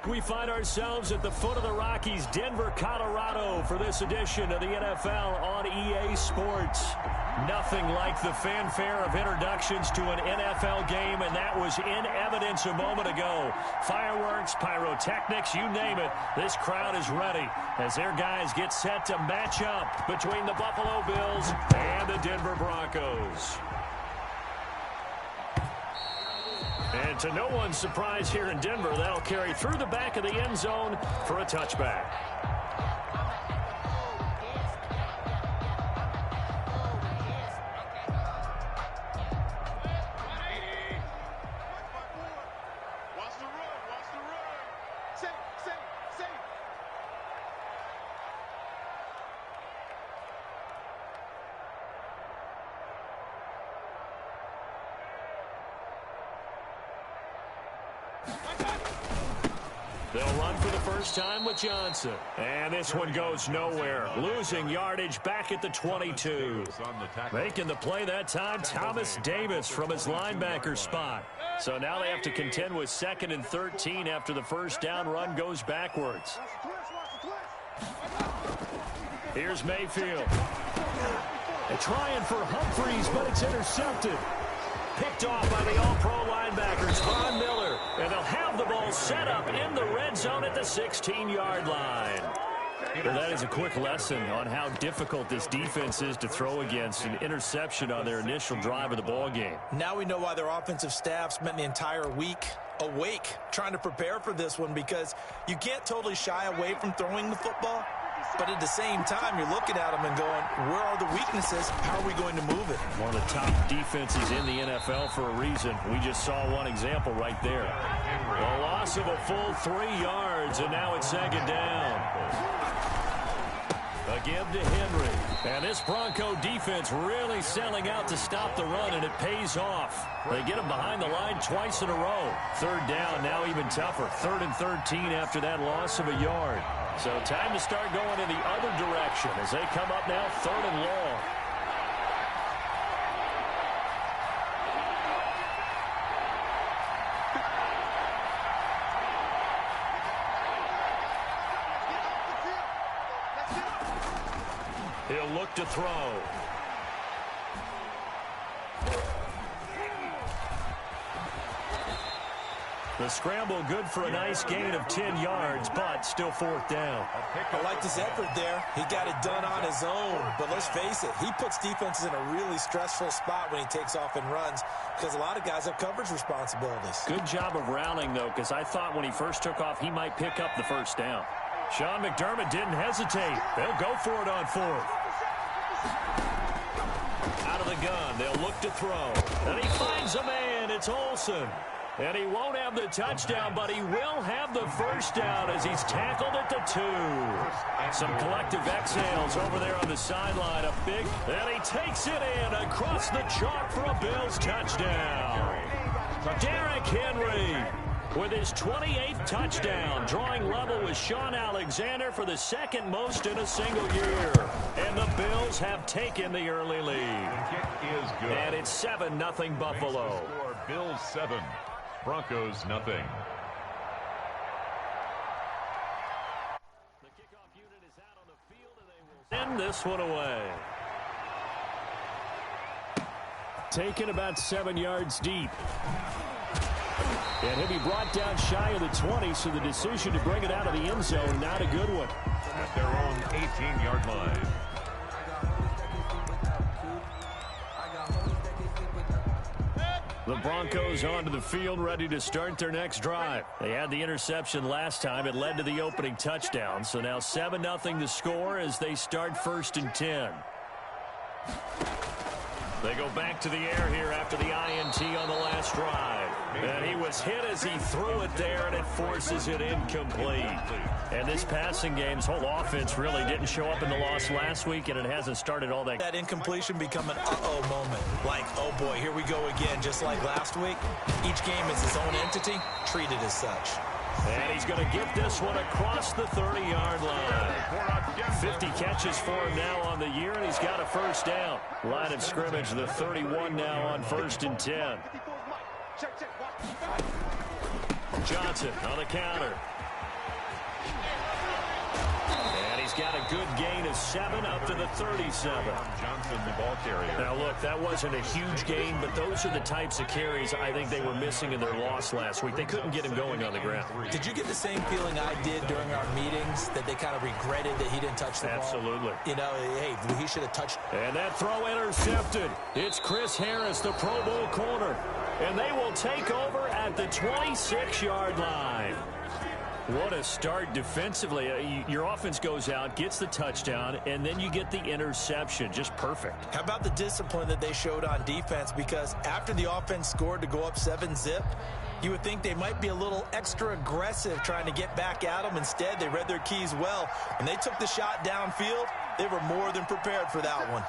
We find ourselves at the foot of the Rockies, Denver, Colorado, for this edition of the NFL on EA Sports. Nothing like the fanfare of introductions to an NFL game, and that was in evidence a moment ago. Fireworks, pyrotechnics, you name it. This crowd is ready as their guys get set to match up between the Buffalo Bills and the Denver Broncos. And to no one's surprise here in Denver, that'll carry through the back of the end zone for a touchback. They'll run for the first time with Johnson. And this one goes nowhere. Losing yardage back at the 22. Making the play that time, Thomas Davis from his linebacker spot. So now they have to contend with 2nd and 13 after the first down run goes backwards. Here's Mayfield. They're trying for Humphreys, but it's intercepted. Picked off by the all-pro linebackers, Von Miller. And they'll have the ball set up in the red zone at the 16-yard line. Well, that is a quick lesson on how difficult this defense is to throw against. An interception on their initial drive of the ball game. Now we know why their offensive staff spent the entire week awake trying to prepare for this one, because you can't totally shy away from throwing the football. But at the same time, you're looking at them and going, where are the weaknesses? How are we going to move it? One of the top defenses in the NFL for a reason. We just saw one example right there. A loss of a full 3 yards, and now it's 2nd down. Again to Henry. And this Bronco defense really selling out to stop the run, and it pays off. They get him behind the line twice in a row. 3rd down, now even tougher. 3rd and 13 after that loss of a yard. So time to start going in the other direction as they come up now 3rd and long. He'll look to throw. The scramble good for a nice gain of 10 yards, but still 4th down. I like this effort there. He got it done on his own. But let's face it, he puts defenses in a really stressful spot when he takes off and runs, because a lot of guys have coverage responsibilities. Good job of rallying, though, because I thought when he first took off, he might pick up the first down. Sean McDermott didn't hesitate. They'll go for it on 4th. Out of the gun, they'll look to throw. And he finds a man. It's Olsen. And he won't have the touchdown, but he will have the first down as he's tackled at the 2. Some collective exhales over there on the sideline. A big, and he takes it in across the chalk for a Bills touchdown. Derrick Henry with his 28th touchdown, drawing level with Sean Alexander for the 2nd most in a single year. And the Bills have taken the early lead. And it's 7-0 Buffalo. Bills 7. Broncos nothing. The kickoff unit is out on the field, and they will send this one away. Taken about 7 yards deep. And he'll be brought down shy of the 20, so the decision to bring it out of the end zone, not a good one. At their own 18-yard line. The Broncos onto the field, ready to start their next drive. They had the interception last time. It led to the opening touchdown. So now 7-0 to score as they start 1st and 10. They go back to the air here after the INT on the last drive. And he was hit as he threw it there, and it forces it incomplete. And this passing game's whole offense really didn't show up in the loss last week, and it hasn't started all that. That incompletion become an uh-oh moment. Like, oh boy, here we go again, just like last week. Each game is its own entity, treated as such. And he's going to get this one across the 30-yard line. 50 catches for him now on the year, and he's got a first down. Line of scrimmage, the 31 now on 1st and 10. Johnson on the counter. And he's got a good gain of 7 up to the 37. Johnson, the ball carrier. Now, look, that wasn't a huge gain, but those are the types of carries I think they were missing in their loss last week. They couldn't get him going on the ground. Did you get the same feeling I did during our meetings, that they kind of regretted that he didn't touch the ball? Absolutely. You know, hey, he should have touched. And that throw intercepted. It's Chris Harris, the Pro Bowl corner. And they will take over at the 26-yard line. What a start defensively. Your offense goes out, gets the touchdown, and then you get the interception. Just perfect. How about the discipline that they showed on defense? Because after the offense scored to go up 7-zip, you would think they might be a little extra aggressive trying to get back at them. Instead, they read their keys well. When they took the shot downfield, they were more than prepared for that one.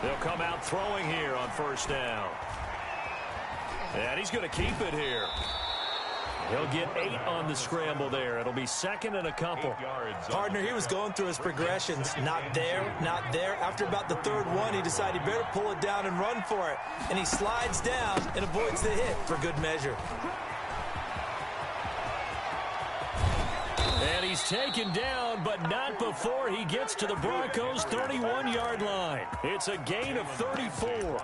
They'll come out throwing here on first down. And he's going to keep it here. He'll get 8 on the scramble there. It'll be second and a couple. Partner, he was going through his progressions. Not there, not there. After about the third one, he decided he better pull it down and run for it. And he slides down and avoids the hit for good measure. And he's taken down, but not before he gets to the Broncos' 31-yard line. It's a gain of 34.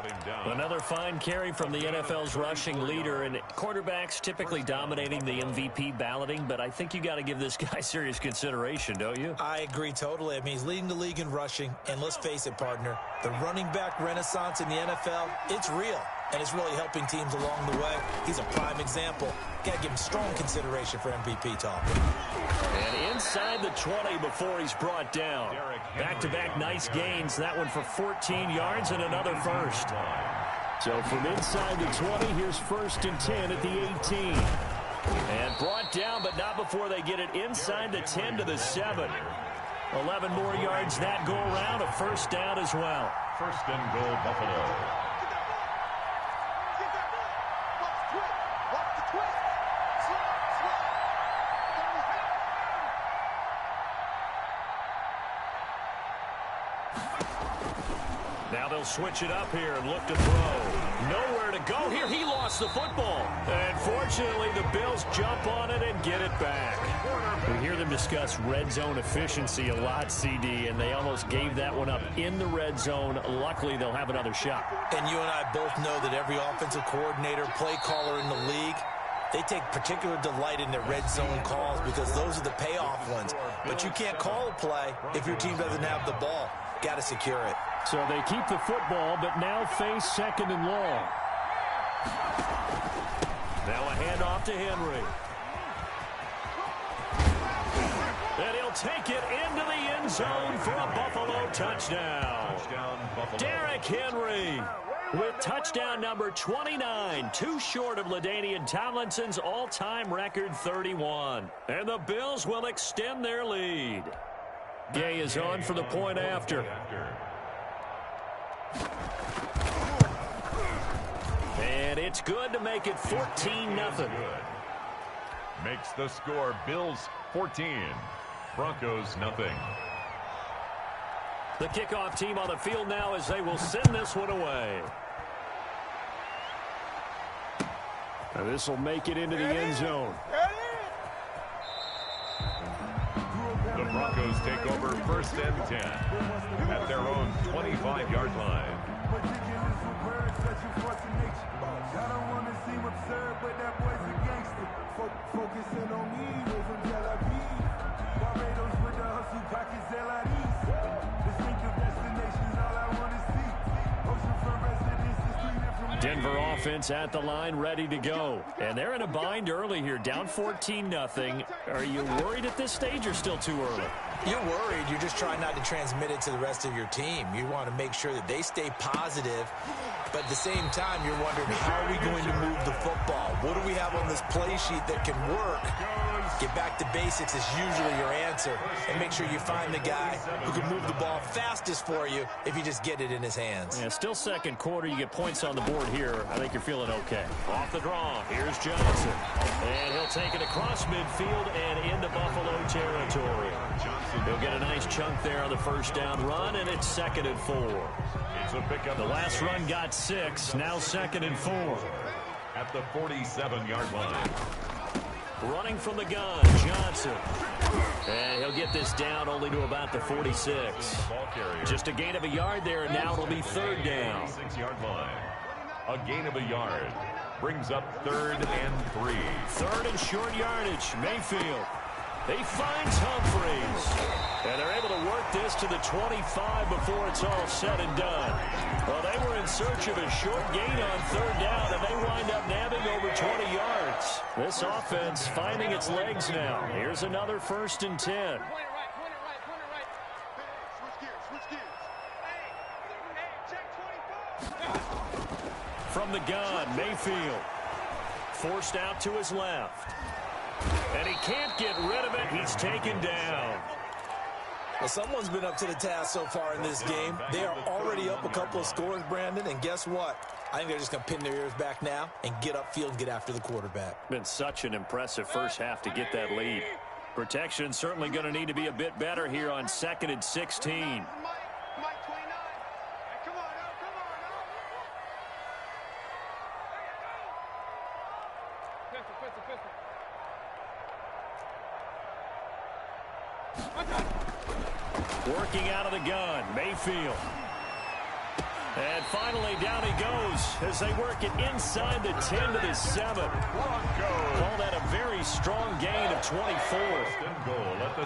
Another fine carry from the NFL's rushing leader, and quarterbacks typically dominating the MVP balloting, but I think you got to give this guy serious consideration, don't you? I agree totally. I mean, he's leading the league in rushing, and let's face it, partner, the running back renaissance in the NFL, it's real. And it's really helping teams along the way. He's a prime example. Got to give him strong consideration for MVP talk. And inside the 20 before he's brought down. Back-to-back nice gains. That one for 14 yards and another first. So from inside the 20, here's first and 10 at the 18. And brought down, but not before they get it inside the 10 to the 7. 11 more yards that go around. A first down as well. First and goal, Buffalo. Now they'll switch it up here and look to throw. Nowhere to go here. He lost the football. And fortunately, the Bills jump on it and get it back. We hear them discuss red zone efficiency a lot, CD, and they almost gave that one up in the red zone. Luckily, they'll have another shot. And you and I both know that every offensive coordinator, play caller in the league, they take particular delight in their red zone calls because those are the payoff ones. But you can't call a play if your team doesn't have the ball. Got to secure it. So they keep the football, but now face second and long. Now a handoff to Henry. And he'll take it into the end zone for a Buffalo touchdown. Derrick Henry with touchdown number 29, too short of LaDainian Tomlinson's all-time record 31. And the Bills will extend their lead. Gay is on for the point after. And it's good to make it 14-0. Makes the score Bills 14, Broncos nothing. The kickoff team on the field now as they will send this one away. And this will make it into the end zone. The Broncos take over first and 10 at their own 25-yard line. Denver offense at the line, ready to go. And they're in a bind early here, down 14-0. Are you worried at this stage or still too early? You're worried. You're just trying not to transmit it to the rest of your team. You want to make sure that they stay positive. But at the same time, you're wondering, how are we going to move the football? What do we have on this play sheet that can work? Get back to basics is usually your answer. And make sure you find the guy who can move the ball fastest for you if you just get it in his hands. Yeah, still second quarter. You get points on the board here. I think you're feeling okay. Off the draw, here's Johnson. And he'll take it across midfield and into Buffalo territory. He'll get a nice chunk there on the first down run, and it's 2nd and 4. It's a pickup. The last run got 6, now 2nd and 4. at the 47-yard line. Running from the gun, Johnson. And he'll get this down only to about the 46. Just a gain of a yard there, and now it'll be third down. 6-yard line. A gain of a yard brings up 3rd and 3. Third and short yardage, Mayfield. He finds Humphreys. And they're able to work this to the 25 before it's all said and done. Well, they were in search of a short gain on third down, and they wind up nabbing over 20 yards. This offense finding its legs now. Here's another 1st and 10. From the gun, Mayfield. Forced out to his left. And he can't get rid of it. He's taken down. Well, someone's been up to the task so far in this game. They are already up a couple of scores, Brandon, and guess what? I think they're just going to pin their ears back now and get upfield and get after the quarterback. Been such an impressive first half to get that lead. Protection certainly going to need to be a bit better here on 2nd and 16. Working out of the gun, Mayfield. And finally, down he goes as they work it inside the 10 to the 7. Call that a very strong gain of 24.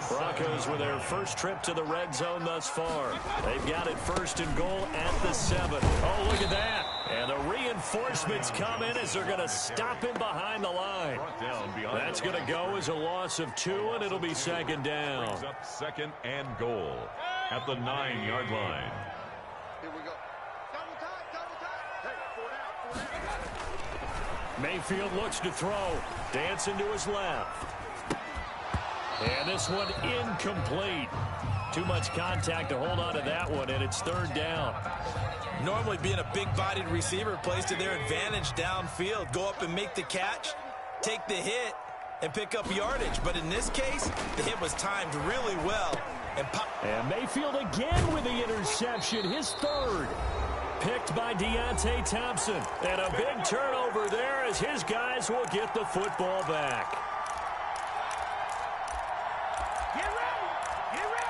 Broncos with their first trip to the red zone thus far. They've got it 1st and goal at the 7. Oh, look at that. And the reinforcements come in as they're going to stop him behind the line. That's going to go as a loss of 2, and it'll be 2nd down. Brings up 2nd and goal at the 9-yard line. Here we go. Double time. Hey, 4 down. Mayfield looks to throw. Dancing to his left. And this one incomplete. Too much contact to hold on to that one, and it's 3rd down. Normally being a big-bodied receiver plays to their advantage downfield. Go up and make the catch, take the hit, and pick up yardage. But in this case, the hit was timed really well. And Mayfield again with the interception, his 3rd. Picked by Deontay Thompson. And a big turnover there as his guys will get the football back. Get ready. Get ready.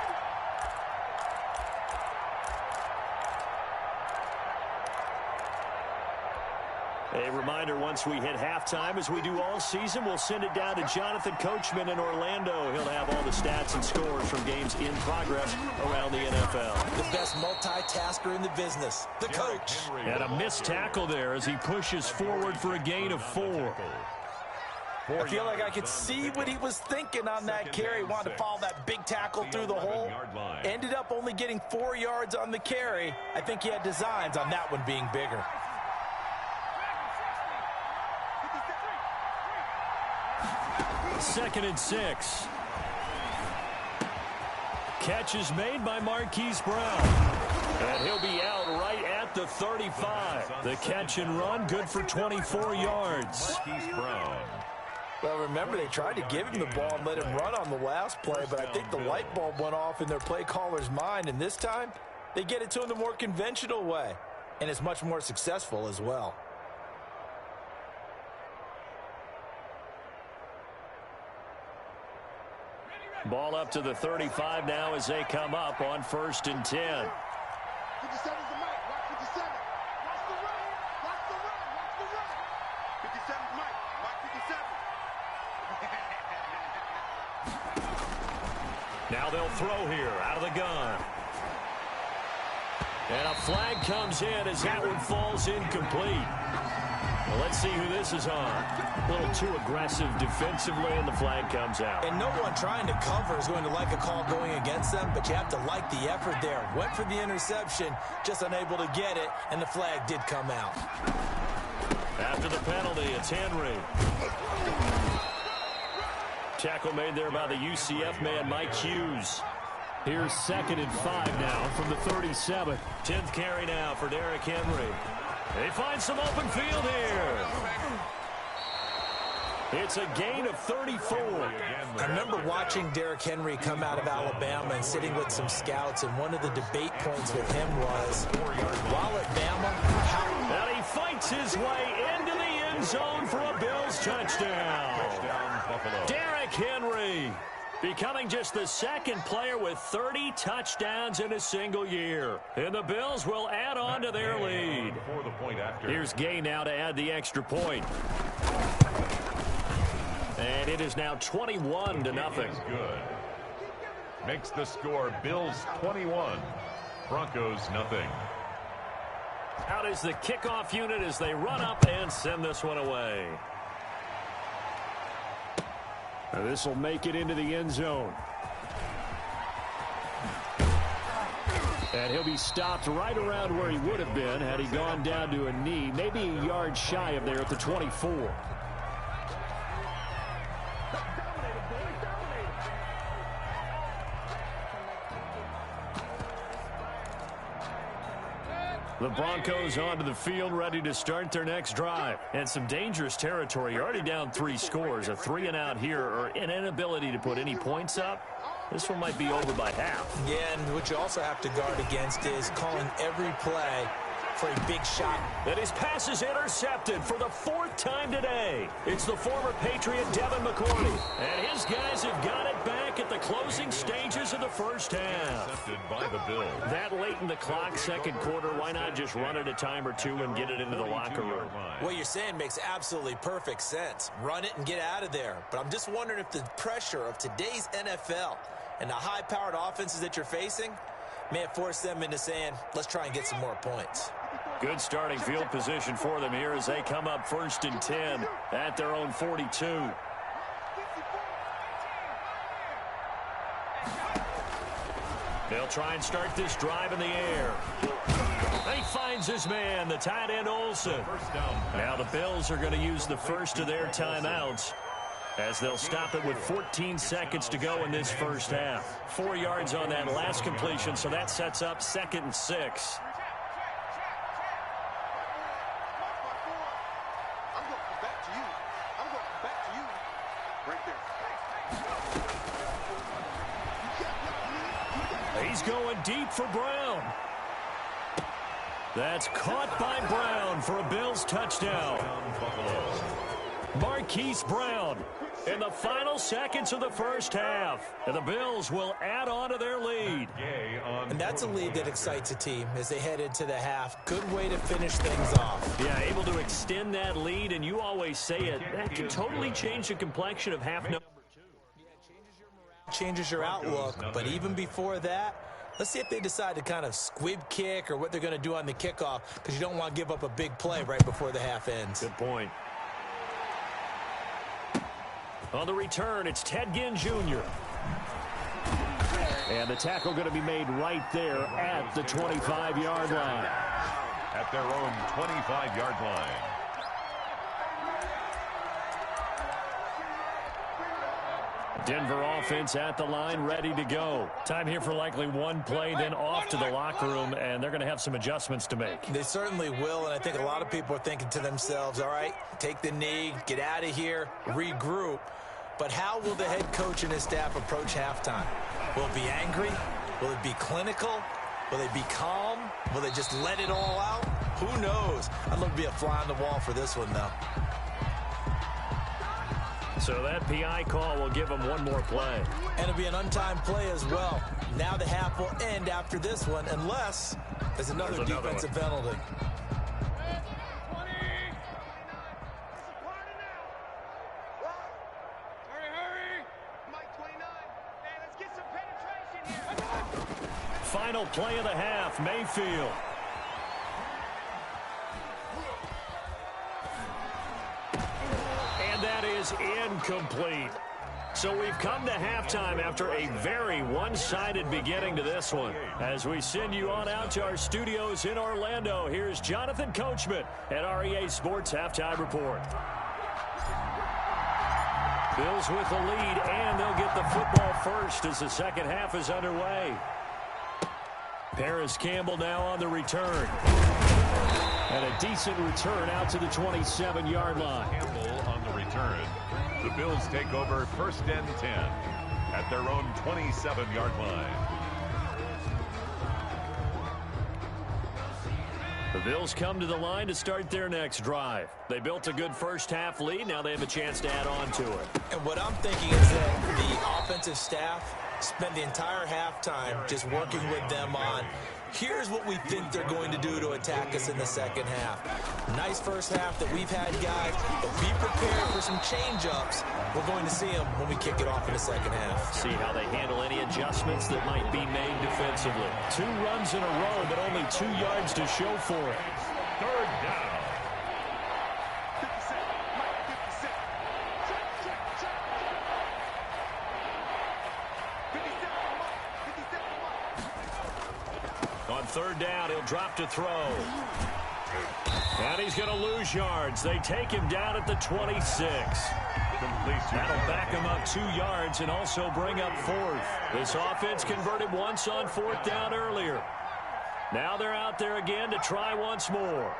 A reminder, once we hit halftime, as we do all season, we'll send it down to Jonathan Coachman in Orlando. He'll have all the stats and scores from games in progress around the NFL. The best multitasker in the business, the coach. And a missed tackle there as he pushes forward for a gain of 4. I feel like I could see what he was thinking on that carry. Wanted to follow that big tackle through the hole. Ended up only getting 4 yards on the carry. I think he had designs on that one being bigger. Second and 6. Catch is made by Marquise Brown. And he'll be out right at the 35. The catch and run, good for 24 yards. Marquise Brown. Well, remember, they tried to give him the ball and let him run on the last play, but I think the light bulb went off in their play caller's mind, and this time, they get it to him the more conventional way, and it's much more successful as well. Ball up to the 35 now as they come up on 1st and 10. 57's the mic. Watch 57. Watch the run. Watch the run. Watch the run. 57's mic. Watch 57. Now they'll throw here out of the gun. And a flag comes in as that one falls incomplete. Well, let's see who this is on. A little too aggressive defensively, and the flag comes out. And no one trying to cover is going to like a call going against them, but you have to like the effort there. Went for the interception, just unable to get it, and the flag did come out. After the penalty, it's Henry. Tackle made there by the UCF man, Mike Hughes. Here's 2nd and 5 now from the 37. 10th carry now for Derrick Henry. They find some open field here. It's a gain of 34. I remember watching Derrick Henry come out of Alabama and sitting with some scouts, and one of the debate points with him was, while at Bama, And he fights his way into the end zone for a Bills touchdown. Buffalo. Derrick Henry becoming just the second player with 30 touchdowns in a single year. And the Bills will add on to their lead. For the point after. Here's Gay now to add the extra point. And it is now 21-0. Good. Makes the score Bills 21, Broncos nothing. Out is the kickoff unit as they run up and send this one away. This will make it into the end zone. And he'll be stopped right around where he would have been had he gone down to a knee, maybe a yard shy of there at the 24. The Broncos onto the field, ready to start their next drive. And some dangerous territory. You're already down 3 scores. A 3-and-out here, or an inability to put any points up. This one might be over by half. Yeah, and what you also have to guard against is calling every play for a big shot. And his pass is intercepted for the 4th time today. It's the former Patriot Devin McCourty. And his guys have got it back at the closing stages of the first half. Intercepted by the Bills. That late in the clock, second quarter, why not just run it a time or two and get it into the locker room? What you're saying makes absolutely perfect sense. Run it and get out of there. But I'm just wondering if the pressure of today's NFL and the high-powered offenses that you're facing may have forced them into saying, let's try and get some more points. Good starting field position for them here as they come up 1st and 10 at their own 42. They'll try and start this drive in the air. He finds his man, the tight end Olsen. Now the Bills are going to use the first of their timeouts as they'll stop it with 14 seconds to go in this first half. 4 yards on that last completion, so that sets up 2nd and 6. He's going deep for Brown. That's caught by Brown for a Bills touchdown. Marquise Brown in the final seconds of the first half. And the Bills will add on to their lead. And that's a lead that excites a team as they head into the half. Good way to finish things off. Yeah, able to extend that lead, and you always say it, that can totally change the complexion of half number 2. Changes your outlook, but even before that, let's see if they decide to kind of squib kick or what they're going to do on the kickoff, because you don't want to give up a big play right before the half ends. Good point. On the return, it's Ted Ginn Jr. And the tackle going to be made right there at the 25-yard line. At their own 25-yard line. Denver offense at the line, ready to go. Time here for likely one play, then off to the locker room, and they're going to have some adjustments to make. They certainly will, and I think a lot of people are thinking to themselves, all right, take the knee, get out of here, regroup. But how will the head coach and his staff approach halftime? Will it be angry? Will it be clinical? Will they be calm? Will they just let it all out? Who knows? I'd love to be a fly on the wall for this one, though. So that PI call will give them one more play. And it'll be an untimed play as well. Now the half will end after this one, unless there's another defensive penalty. Final play of the half, Mayfield. And that is incomplete. So we've come to halftime after a very one-sided beginning to this one. As we send you on out to our studios in Orlando, here's Jonathan Coachman at REA Sports Halftime Report. Bills with the lead, and they'll get the football first as the second half is underway. Paris Campbell now on the return. And a decent return out to the 27-yard line. Campbell on the return. The Bills take over 1st and 10 at their own 27-yard line. The Bills come to the line to start their next drive. They built a good first-half lead. Now they have a chance to add on to it. And what I'm thinking is that the offensive staff spend the entire halftime just working with them on, here's what we think they're going to do to attack us in the second half. Nice first half that we've had, guys, but be prepared for some change-ups. We're going to see them when we kick it off in the second half. See how they handle any adjustments that might be made defensively. 2 runs in a row, but only 2 yards to show for it. Third down. On third down, he'll drop to throw. And he's going to lose yards. They take him down at the 26. That'll back him up 2 yards and also bring up 4th. This offense converted once on 4th down earlier. Now they're out there again to try once more.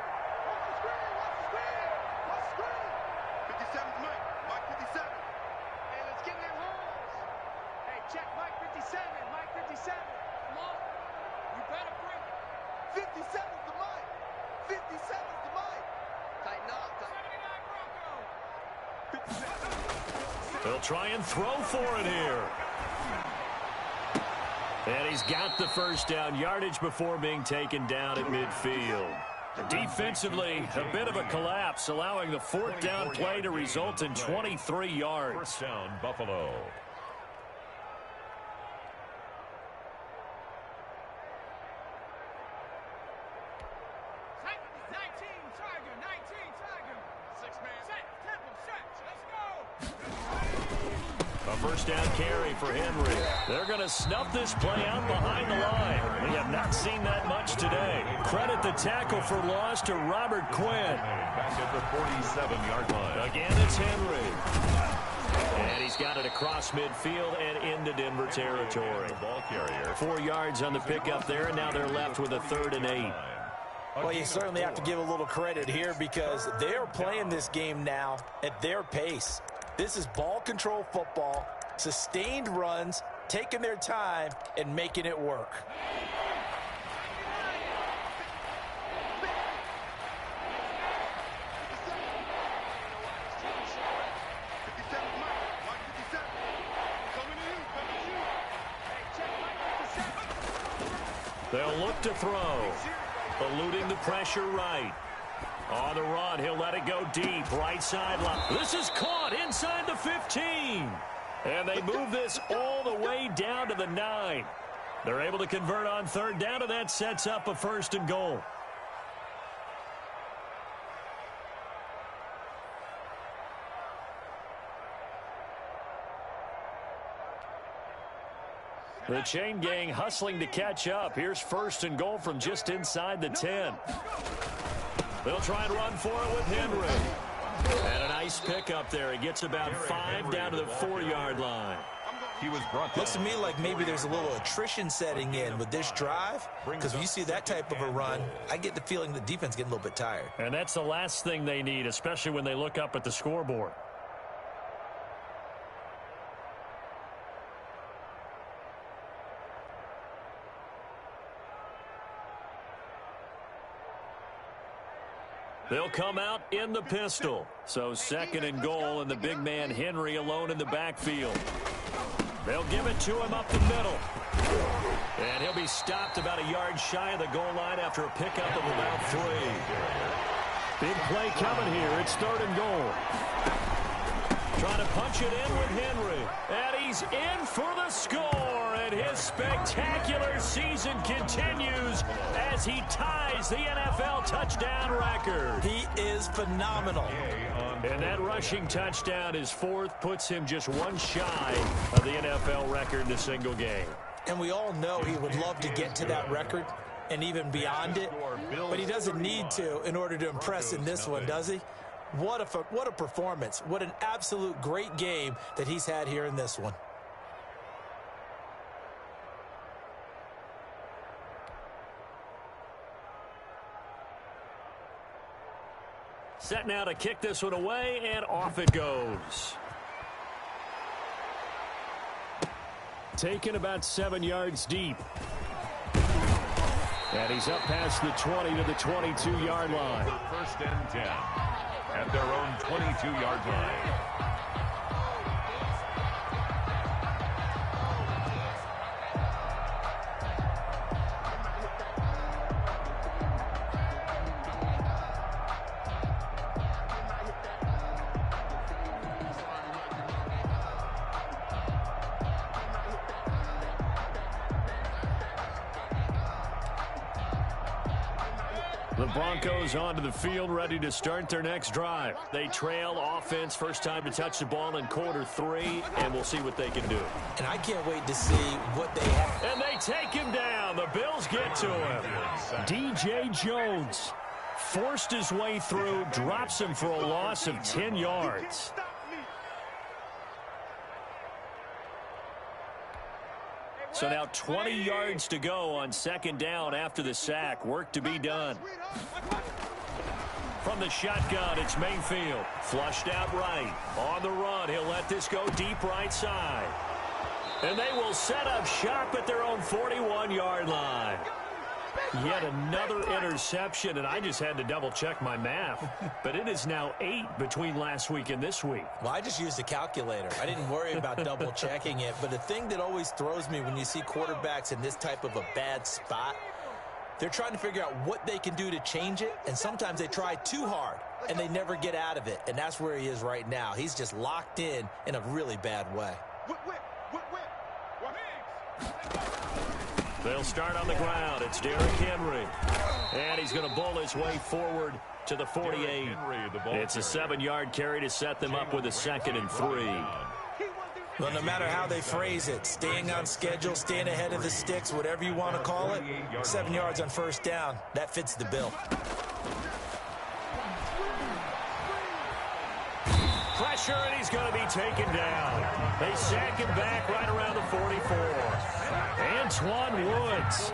They'll try and throw for it here. And he's got the first down, yardage before being taken down at midfield. Defensively, a bit of a collapse, allowing the 4th down play to result in 23 yards. First down, Buffalo. First down carry for Henry. They're going to snuff this play out behind the line. We have not seen that much today. Credit the tackle for loss to Robert Quinn. Back at the 47-yard line. Again, it's Henry. And he's got it across midfield and into Denver territory. The ball carrier. 4 yards on the pickup there, and now they're left with a 3rd and 8. Well, you certainly have to give a little credit here because they're playing this game now at their pace. This is ball control football, sustained runs, taking their time, and making it work. They'll look to throw, eluding the pressure right. On the run, he'll let it go deep, right sideline. This is caught inside the 15. And they move this all the way down to the 9. They're able to convert on 3rd down, and that sets up a 1st and goal. The chain gang hustling to catch up. Here's 1st and goal from just inside the 10. They'll try and run for it with Henry. And a nice pickup there. He gets about 5 down to the 4-yard line. He was brought Looks to me like maybe there's a little attrition setting in with this drive, because when you see that type of a run, I get the feeling the defense getting a little bit tired. And that's the last thing they need, especially when they look up at the scoreboard. They'll come out in the pistol. So 2nd and goal, and the big man Henry alone in the backfield. They'll give it to him up the middle. And he'll be stopped about a yard shy of the goal line after a pickup of about 3. Big play coming here. It's 3rd and goal. Trying to punch it in with Henry. And he's in for the score. And his spectacular season continues as he ties the NFL touchdown record. He is phenomenal. And that rushing touchdown, his 4th, puts him just 1 shy of the NFL record in a single game. And we all know he would love to get to that record and even beyond it. But he doesn't need to in order to impress in this one, does he? What a performance. What an absolute great game that he's had here in this one. Set now to kick this one away, and off it goes. Taken about 7 yards deep. And he's up past the 20 to the 22-yard line. First and 10 at their own 22-yard line. The Broncos onto the field, ready to start their next drive. They trail offense, first time to touch the ball in quarter 3, and we'll see what they can do. And I can't wait to see what they have. And they take him down. The Bills get to him. DJ Jones forced his way through, drops him for a loss of 10 yards. So now 20 yards to go on second down after the sack. Work to be done. From the shotgun, it's Mayfield. Flushed out right. On the run, he'll let this go deep right side. And they will set up shop at their own 41-yard line. Yet another interception, and I just had to double-check my math. But it is now 8 between last week and this week. Well, I just used a calculator. I didn't worry about double-checking it. But the thing that always throws me when you see quarterbacks in this type of a bad spot, they're trying to figure out what they can do to change it, and sometimes they try too hard, and they never get out of it. And that's where he is right now. He's just locked in a really bad way. They'll start on the ground. It's Derrick Henry. And he's going to bowl his way forward to the 48. It's a 7-yard carry to set them up with a 2nd and 3. Well, no matter how they phrase it, staying on schedule, staying ahead of the sticks, whatever you want to call it, 7 yards on first down, that fits the bill. Pressure, and he's going to be taken down. They sack him back right around the 44. Antoine Woods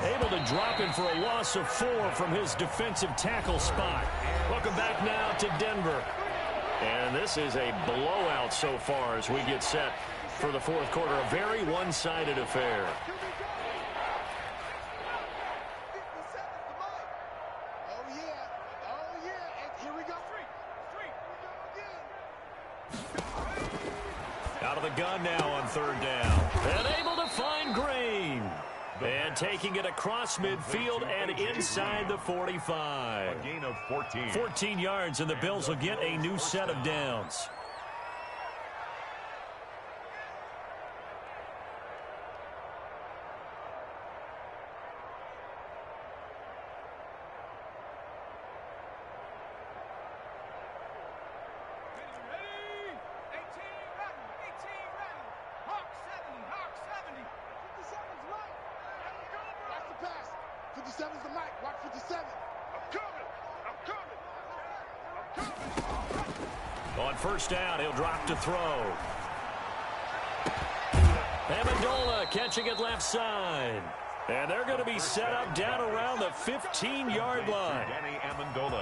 able to drop him for a loss of 4 from his defensive tackle spot. Welcome back now to Denver. And this is a blowout so far as we get set for the fourth quarter. A very one-sided affair. Out of the gun now on third down. And able to find Green. And taking it across midfield and inside the 45. A gain of 14. 14 yards, and the Bills will get a new set of downs. On first down, he'll drop to throw. Amendola catching it left side. And they're going to be set up down around the 15-yard line.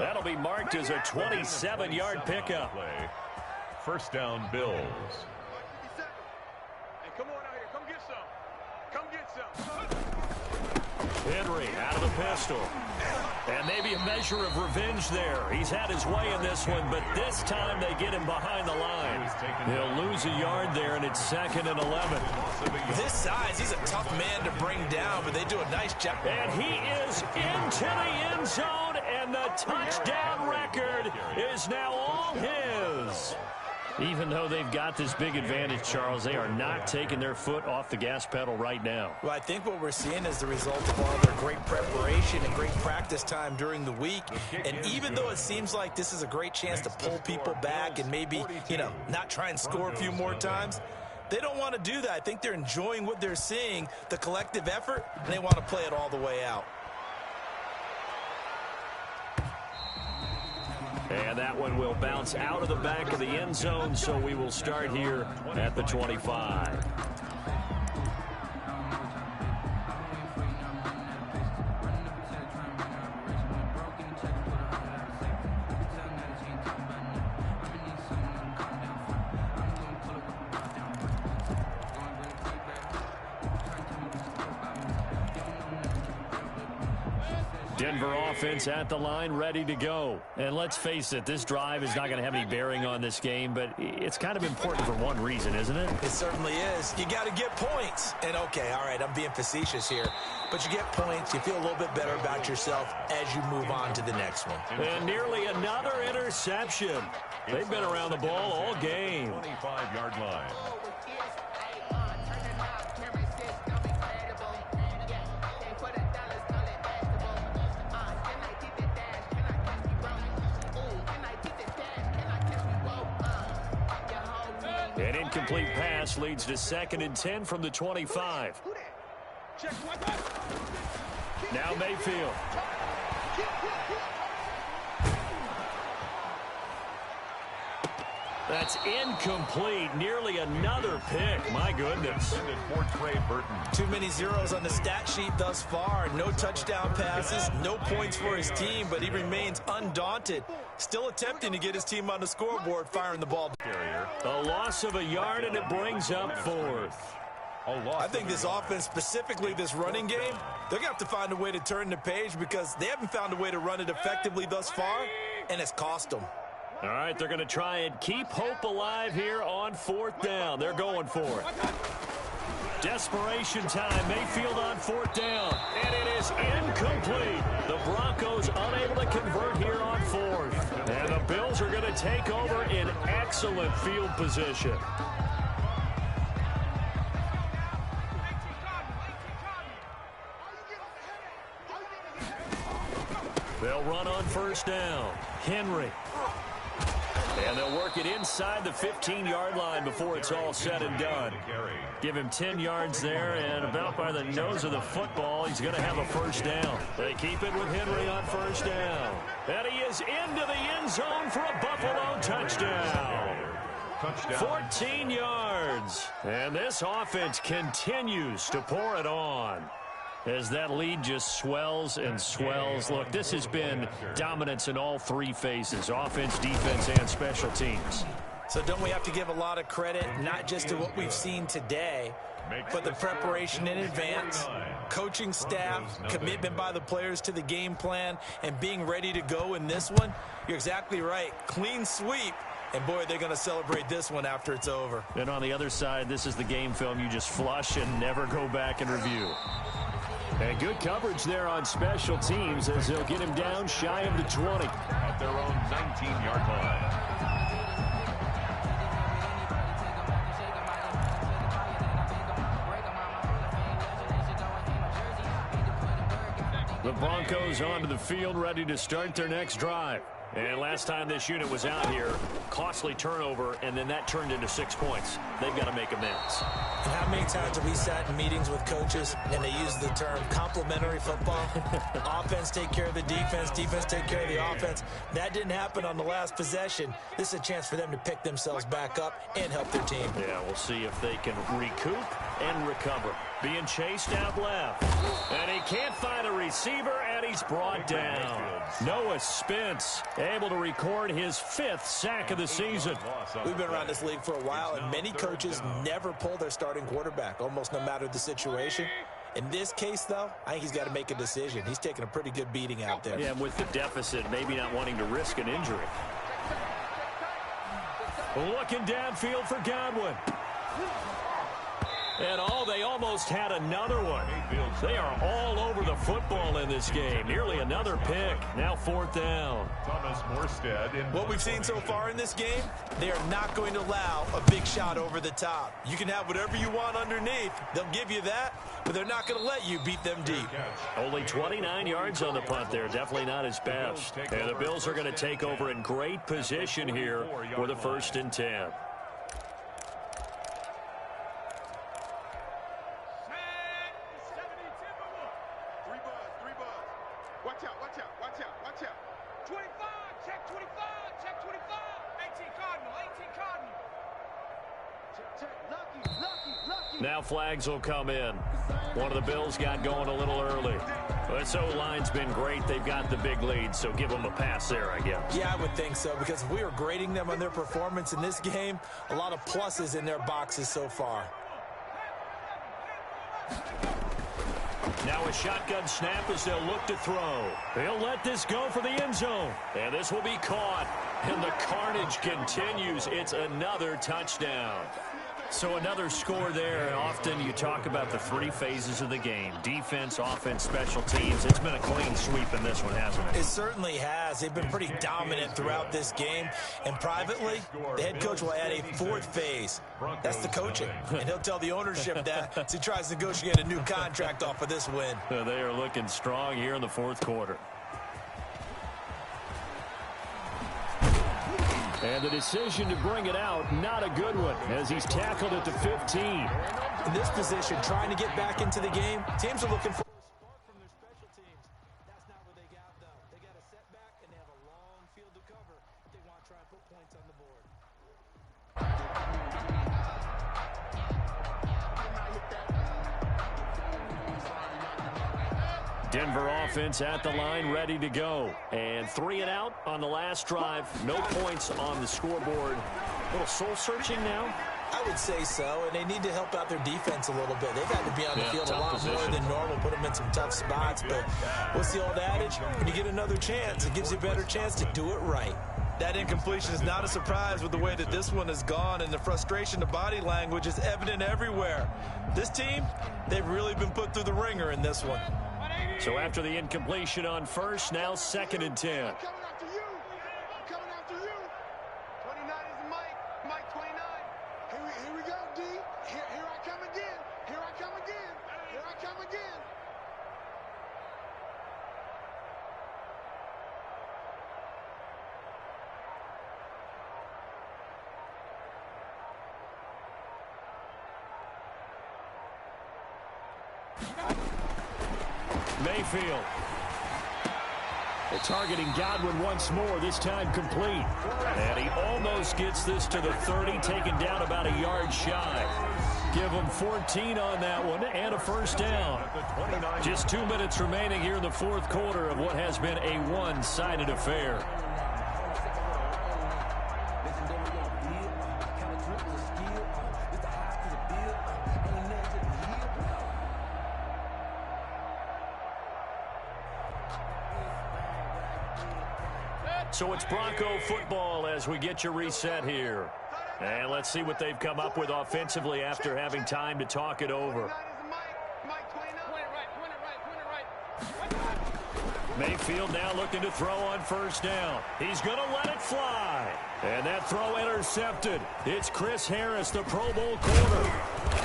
That'll be marked as a 27-yard pickup. First down, Bills. Hey, come on out here. Come get some. Come get some. Henry out of the pistol. And maybe a measure of revenge there. He's had his way in this one, but this time they get him behind the line. He'll lose a yard there, and it's 2nd and 11. With his size, he's a tough man to bring down, but they do a nice job. And he is into the end zone, and the touchdown record is now all his. Even though they've got this big advantage, Charles, they are not taking their foot off the gas pedal right now. Well, I think what we're seeing is the result of all their great preparation and great practice time during the week. And even though it seems like this is a great chance to pull people back and maybe, not try and score a few more times, they don't want to do that. I think they're enjoying what they're seeing, the collective effort, and they want to play it all the way out. And that one will bounce out of the back of the end zone, so we will start here at the 25. Denver offense at the line, ready to go. And let's face it, this drive is not going to have any bearing on this game, but it's kind of important for one reason, isn't it? It certainly is. You got to get points. And, okay, all right, I'm being facetious here. But you get points, you feel a little bit better about yourself as you move on to the next one. And nearly another interception. They've been around the ball all game. 25-yard line. An incomplete pass leads to 2nd and 10 from the 25. Now Mayfield. That's incomplete. Nearly another pick. My goodness. Too many zeros on the stat sheet thus far. No touchdown passes, no points for his team, but he remains undaunted. Still attempting to get his team on the scoreboard, firing the ball. A loss of a yard, and it brings up 4th. I think this offense, specifically this running game, they're going to have to find a way to turn the page because they haven't found a way to run it effectively thus far, and it's cost them. All right, they're going to try and keep hope alive here on 4th down. They're going for it. Desperation time. Mayfield on 4th down. And it is incomplete. The Broncos unable to convert here on 4th. And the Bills are going to take over in excellent field position. They'll run on 1st down. Henry. And they'll work it inside the 15-yard line before it's all said and done. Give him 10 yards there, and about by the nose of the football, he's going to have a 1st down. They keep it with Henry on 1st down. And he is into the end zone for a Buffalo touchdown. 14 yards. And this offense continues to pour it on as that lead just swells and swells. Look, this has been dominance in all 3 phases, offense, defense, and special teams. So don't we have to give a lot of credit, not just to what we've seen today, but the preparation in advance, coaching staff, commitment by the players to the game plan, and being ready to go in this one? You're exactly right. Clean sweep. And, boy, they're going to celebrate this one after it's over. And on the other side, this is the game film you just flush and never go back and review. And good coverage there on special teams as they'll get him down shy of the 20. At their own 19-yard line. The Broncos onto the field, ready to start their next drive. And last time this unit was out here, costly turnover, and then that turned into 6 points. They've got to make amends. And how many times have we sat in meetings with coaches and they use the term complementary football? Offense take care of the defense, defense take care of the offense. That didn't happen on the last possession. This is a chance for them to pick themselves back up and help their team. Yeah, we'll see if they can recoup and recover. Being chased out left. And he can't find a receiver, and he's brought down. Noah Spence able to record his 5th sack of the season. We've been around this league for a while, and many coaches never pull their starting quarterback, almost no matter the situation. In this case, though, I think he's got to make a decision. He's taking a pretty good beating out there. Yeah, and with the deficit, maybe not wanting to risk an injury. Looking downfield for Godwin. And they almost had another one. They are all over the football in this game. Nearly another pick. Now 4th down. Thomas Morstead. What we've seen so far in this game, they are not going to allow a big shot over the top. You can have whatever you want underneath. They'll give you that, but they're not going to let you beat them deep. Only 29 yards on the punt there. Definitely not his best. And the Bills are going to take over in great position here for the 1st and 10. Now flags will come in. One of the Bills got going a little early. This O-line's been great. They've got the big lead, so give them a pass there, I guess. Yeah, I would think so, because if we were grading them on their performance in this game, a lot of pluses in their boxes so far. Now a shotgun snap as they'll look to throw. They'll let this go for the end zone. And this will be caught. And the carnage continues. It's another touchdown. So another score there. Often you talk about the three phases of the game. Defense, offense, special teams. It's been a clean sweep in this one, hasn't it? It certainly has. They've been pretty dominant throughout this game. And privately, the head coach will add a fourth phase. That's the coaching. And he'll tell the ownership that as he tries to negotiate a new contract off of this win. They are looking strong here in the fourth quarter. And the decision to bring it out, not a good one, as he's tackled at the 15. In this position, trying to get back into the game, teams are looking for a spark from their special teams. That's not what they got, though. They got a setback, and they have a long field to cover if they want to try and put points on the board. Denver offense at the line, ready to go. And 3 and out on the last drive. No points on the scoreboard. A little soul-searching now? I would say so, and they need to help out their defense a little bit. They've had to be on the field a lot more than normal, put them in some tough spots. But what's the old adage? When you get another chance, it gives you a better chance to do it right. That incompletion is not a surprise with the way that this one has gone, and the frustration, the body language is evident everywhere. This team, they've really been put through the ringer in this one. So after the incompletion on first, now 2nd and 10. I'm coming after you. I'm coming after you. 29 is Mike. Mike 29. Here we go, D. Here I come again. Here I come again. Here I come again. Mayfield. They're targeting Godwin once more, this time complete. And he almost gets this to the 30, taken down about a yard shy. Give him 14 on that one and a first down. Just 2 minutes remaining here in the fourth quarter of what has been a one-sided affair. So it's Bronco football as we get you reset here. And let's see what they've come up with offensively after having time to talk it over. Mayfield now looking to throw on first down. He's going to let it fly. And that throw intercepted. It's Chris Harris, the Pro Bowl corner.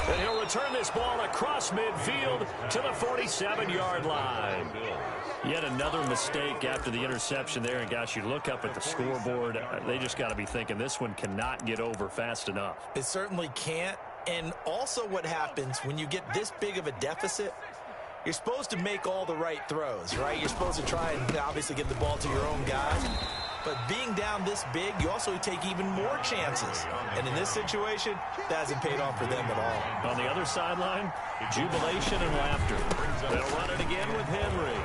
And he'll return this ball across midfield to the 47-yard line. Yet another mistake after the interception there. And, gosh, you look up at the scoreboard. They just got to be thinking this one cannot get over fast enough. It certainly can't. And also what happens when you get this big of a deficit, you're supposed to make all the right throws, right? You're supposed to try and obviously get the ball to your own guys. But being down this big, you also take even more chances. And in this situation, that hasn't paid off for them at all. On the other sideline, jubilation and laughter. They'll run it again with Henry.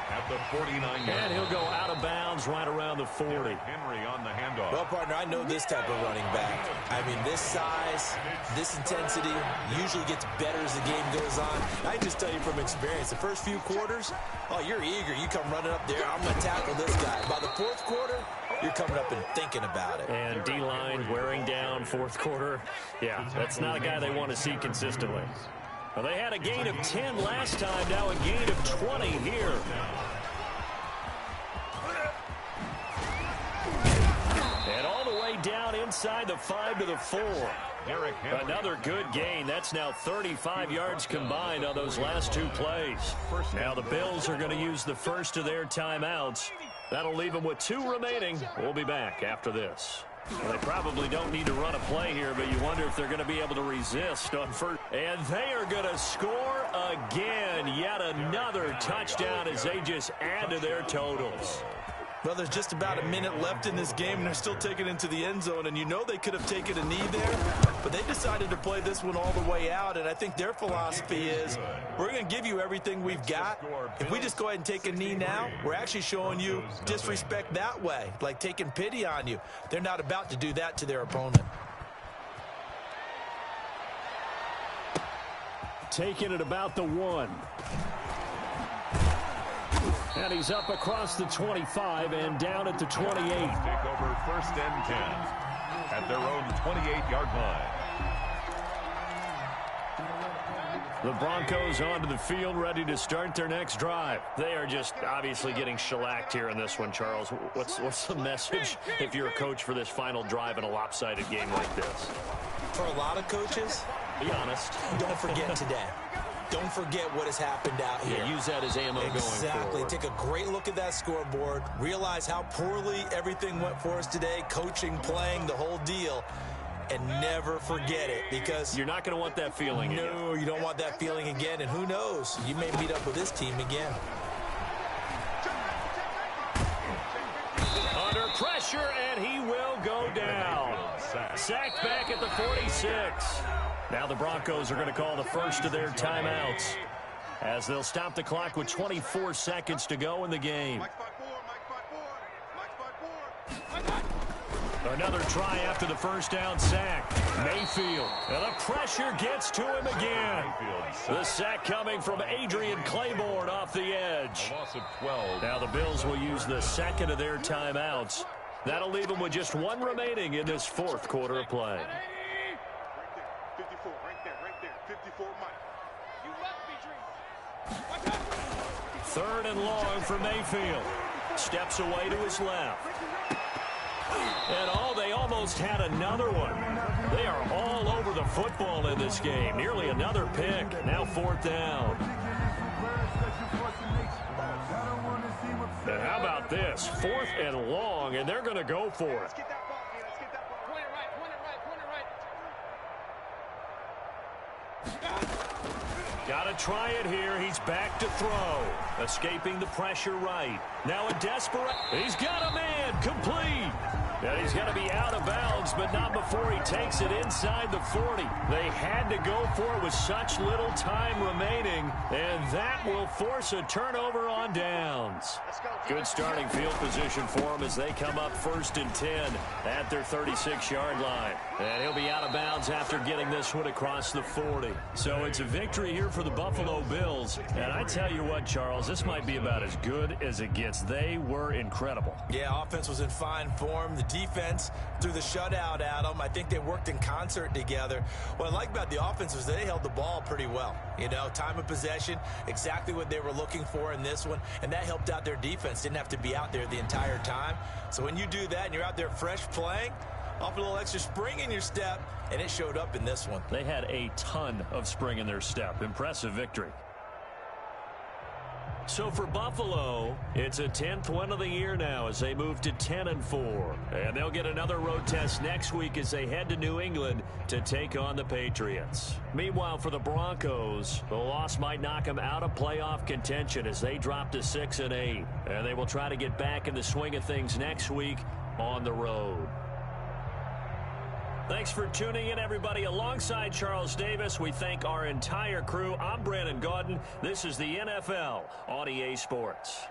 At the 49-yard line. And he'll go out of bounds right around the 40. Henry on the handoff. Well, partner, I know this type of running back. I mean, this size, this intensity usually gets better as the game goes on. I can just tell you from experience, the first few quarters, oh, you're eager. You come running up there, I'm going to tackle this guy. By the fourth quarter, you're coming up and thinking about it. And D-line wearing down fourth quarter. Yeah, that's not a guy they want to see consistently. Well, they had a gain of 10 last time, now a gain of 20 here. And all the way down inside the 5 to the 4. Another good gain. That's now 35 yards combined on those last two plays. Now the Bills are going to use the first of their timeouts. That'll leave them with 2 remaining. We'll be back after this. Well, they probably don't need to run a play here, but you wonder if they're going to be able to resist on first. And they are going to score again. Yet another touchdown as they just add to their totals. Well, there's just about a minute left in this game, and they're still taking it into the end zone. And you know they could have taken a knee there, but they decided to play this one all the way out. And I think their philosophy is, we're going to give you everything we've got. If we just go ahead and take a knee now, we're actually showing you disrespect that way, like taking pity on you. They're not about to do that to their opponent. Taking it about the 1. And he's up across the 25 and down at the 28. Take over first and 10 at their own 28-yard line. The Broncos onto the field, ready to start their next drive. They are just obviously getting shellacked here in this one, Charles. What's the message if you're a coach for this final drive in a lopsided game like this? For a lot of coaches, Be honest. don't forget today. Don't forget what has happened out here. Yeah, use that as ammo going forward. Exactly. Take a great look at that scoreboard. Realize how poorly everything went for us today. Coaching, playing, the whole deal. And never forget it, because You're not going to want that feeling again. no, you don't want that feeling again. And who knows? You may meet up with this team again. Under pressure, and he will go down. Sacked back at the 46. Now the Broncos are going to call the first of their timeouts as they'll stop the clock with 24 seconds to go in the game. Another try after the first down sack. Mayfield. And the pressure gets to him again. The sack coming from Adrian Claiborne off the edge. A loss of 12. Now the Bills will use the second of their timeouts. That'll leave them with just one remaining in this fourth quarter of play. 54, right there, 54, Mike. Third and long for Mayfield. Steps away to his left. And they almost had another one. They are all over the football in this game. Nearly another pick. Now fourth down. And how about this? Fourth and long, and they're going to go for it. Let's get that ball, man. Let's get that ball. Point it right. Got to try it here. He's back to throw. Escaping the pressure right. Now a desperate. He's got a man. Complete. And he's going to be out of bounds, but not before he takes it inside the 40. They had to go for it with such little time remaining, and that will force a turnover on downs. Good starting field position for him as they come up first and 10 at their 36-yard line. And he'll be out of bounds after getting this one across the 40. So it's a victory here for the Buffalo Bills. And I tell you what, Charles, this might be about as good as it gets. They were incredible. Yeah, offense was in fine form. The defense threw the shutout at them. I think they worked in concert together. What I like about the offense was they held the ball pretty well. You know, time of possession, exactly what they were looking for in this one, and that helped out their defense. Didn't have to be out there the entire time. So when you do that and you're out there fresh playing, off a little extra spring in your step, and it showed up in this one. They had a ton of spring in their step. Impressive victory. So for Buffalo, it's a 10th win of the year now as they move to 10-4. And they'll get another road test next week as they head to New England to take on the Patriots. Meanwhile, for the Broncos, the loss might knock them out of playoff contention as they drop to 6-8. And they will try to get back in the swing of things next week on the road. Thanks for tuning in, everybody. Alongside Charles Davis, we thank our entire crew. I'm Brandon Gaudin. This is the NFL on EA Sports.